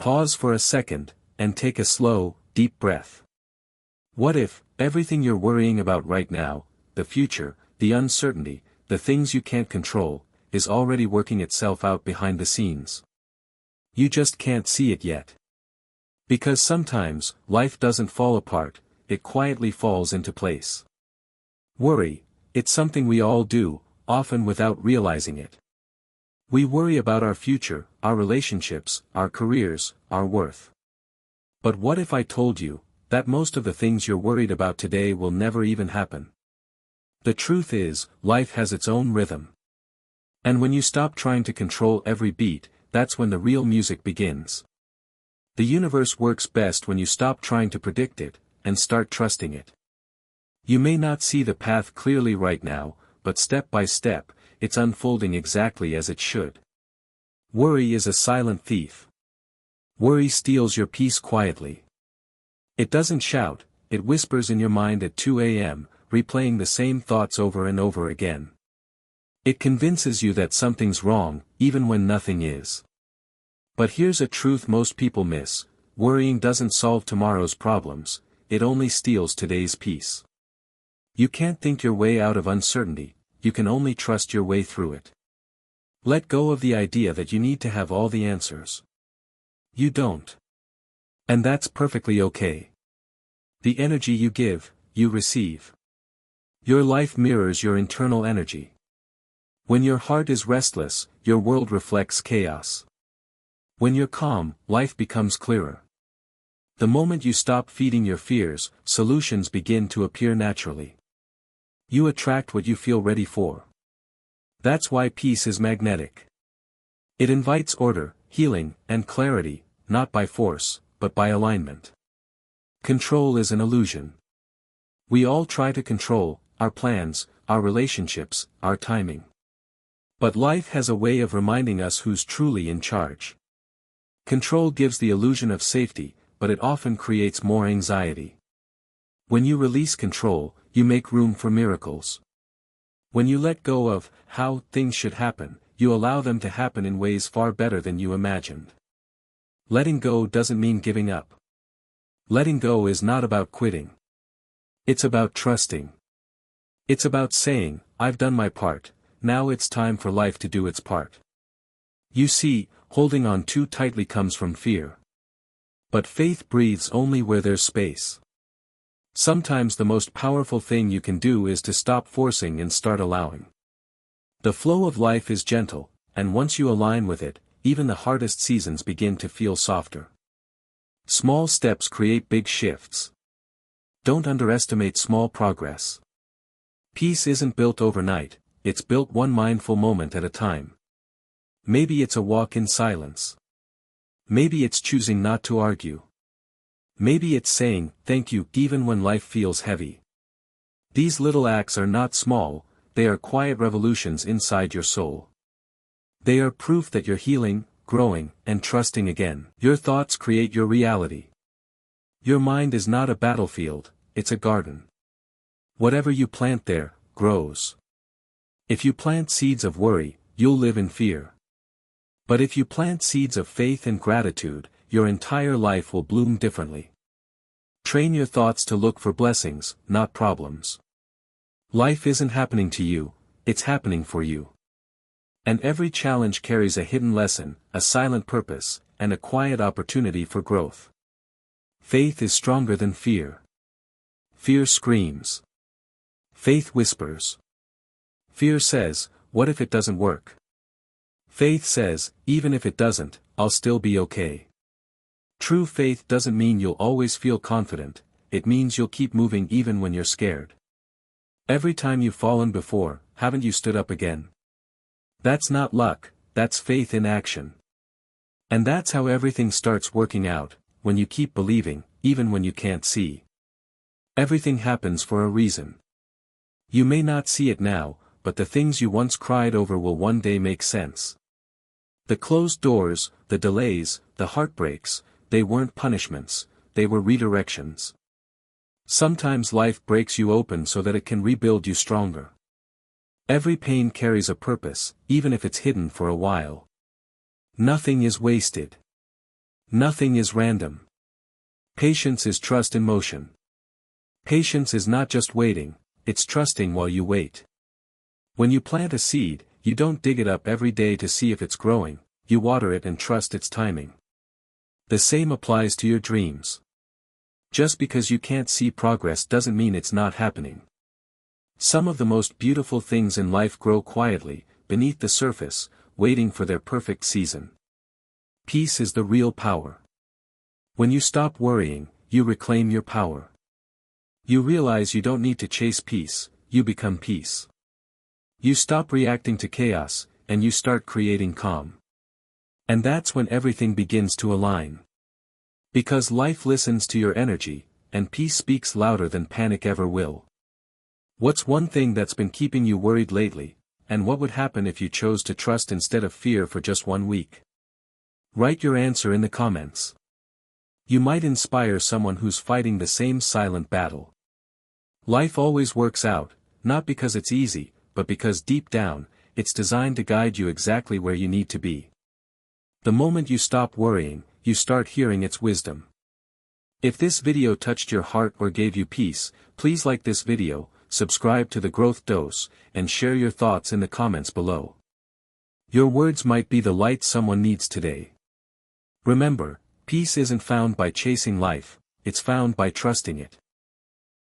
Pause for a second, and take a slow, deep breath. What if, everything you're worrying about right now, the future, the uncertainty, the things you can't control, is already working itself out behind the scenes? You just can't see it yet. Because sometimes, life doesn't fall apart, it quietly falls into place. Worry, it's something we all do, often without realizing it. We worry about our future, our relationships, our careers, our worth. But what if I told you that most of the things you're worried about today will never even happen? The truth is, life has its own rhythm. And when you stop trying to control every beat, that's when the real music begins. The universe works best when you stop trying to predict it, and start trusting it. You may not see the path clearly right now, but step by step, it's unfolding exactly as it should. Worry is a silent thief. Worry steals your peace quietly. It doesn't shout, it whispers in your mind at 2 a.m., replaying the same thoughts over and over again. It convinces you that something's wrong, even when nothing is. But here's a truth most people miss: worrying doesn't solve tomorrow's problems, it only steals today's peace. You can't think your way out of uncertainty, you can only trust your way through it. Let go of the idea that you need to have all the answers. You don't. And that's perfectly okay. The energy you give, you receive. Your life mirrors your internal energy. When your heart is restless, your world reflects chaos. When you're calm, life becomes clearer. The moment you stop feeding your fears, solutions begin to appear naturally. You attract what you feel ready for. That's why peace is magnetic. It invites order, healing, and clarity, not by force, but by alignment. Control is an illusion. We all try to control our plans, our relationships, our timing. But life has a way of reminding us who's truly in charge. Control gives the illusion of safety, but it often creates more anxiety. When you release control, you make room for miracles. When you let go of how things should happen, you allow them to happen in ways far better than you imagined. Letting go doesn't mean giving up. Letting go is not about quitting. It's about trusting. It's about saying, I've done my part, now it's time for life to do its part. You see, holding on too tightly comes from fear. But faith breathes only where there's space. Sometimes the most powerful thing you can do is to stop forcing and start allowing. The flow of life is gentle, and once you align with it, even the hardest seasons begin to feel softer. Small steps create big shifts. Don't underestimate small progress. Peace isn't built overnight, it's built one mindful moment at a time. Maybe it's a walk in silence. Maybe it's choosing not to argue. Maybe it's saying, thank you, even when life feels heavy. These little acts are not small, they are quiet revolutions inside your soul. They are proof that you're healing, growing, and trusting again. Your thoughts create your reality. Your mind is not a battlefield, it's a garden. Whatever you plant there, grows. If you plant seeds of worry, you'll live in fear. But if you plant seeds of faith and gratitude, your entire life will bloom differently. Train your thoughts to look for blessings, not problems. Life isn't happening to you, it's happening for you. And every challenge carries a hidden lesson, a silent purpose, and a quiet opportunity for growth. Faith is stronger than fear. Fear screams. Faith whispers. Fear says, what if it doesn't work? Faith says, even if it doesn't, I'll still be okay. True faith doesn't mean you'll always feel confident, it means you'll keep moving even when you're scared. Every time you've fallen before, haven't you stood up again? That's not luck, that's faith in action. And that's how everything starts working out, when you keep believing, even when you can't see. Everything happens for a reason. You may not see it now, but the things you once cried over will one day make sense. The closed doors, the delays, the heartbreaks, they weren't punishments, they were redirections. Sometimes life breaks you open so that it can rebuild you stronger. Every pain carries a purpose, even if it's hidden for a while. Nothing is wasted. Nothing is random. Patience is trust in motion. Patience is not just waiting, it's trusting while you wait. When you plant a seed, you don't dig it up every day to see if it's growing, you water it and trust its timing. The same applies to your dreams. Just because you can't see progress doesn't mean it's not happening. Some of the most beautiful things in life grow quietly, beneath the surface, waiting for their perfect season. Peace is the real power. When you stop worrying, you reclaim your power. You realize you don't need to chase peace, you become peace. You stop reacting to chaos, and you start creating calm. And that's when everything begins to align. Because life listens to your energy, and peace speaks louder than panic ever will. What's one thing that's been keeping you worried lately, and what would happen if you chose to trust instead of fear for just 1 week? Write your answer in the comments. You might inspire someone who's fighting the same silent battle. Life always works out, not because it's easy, but because deep down, it's designed to guide you exactly where you need to be. The moment you stop worrying, you start hearing its wisdom. If this video touched your heart or gave you peace, please like this video, subscribe to the Growth Dose, and share your thoughts in the comments below. Your words might be the light someone needs today. Remember, peace isn't found by chasing life, it's found by trusting it.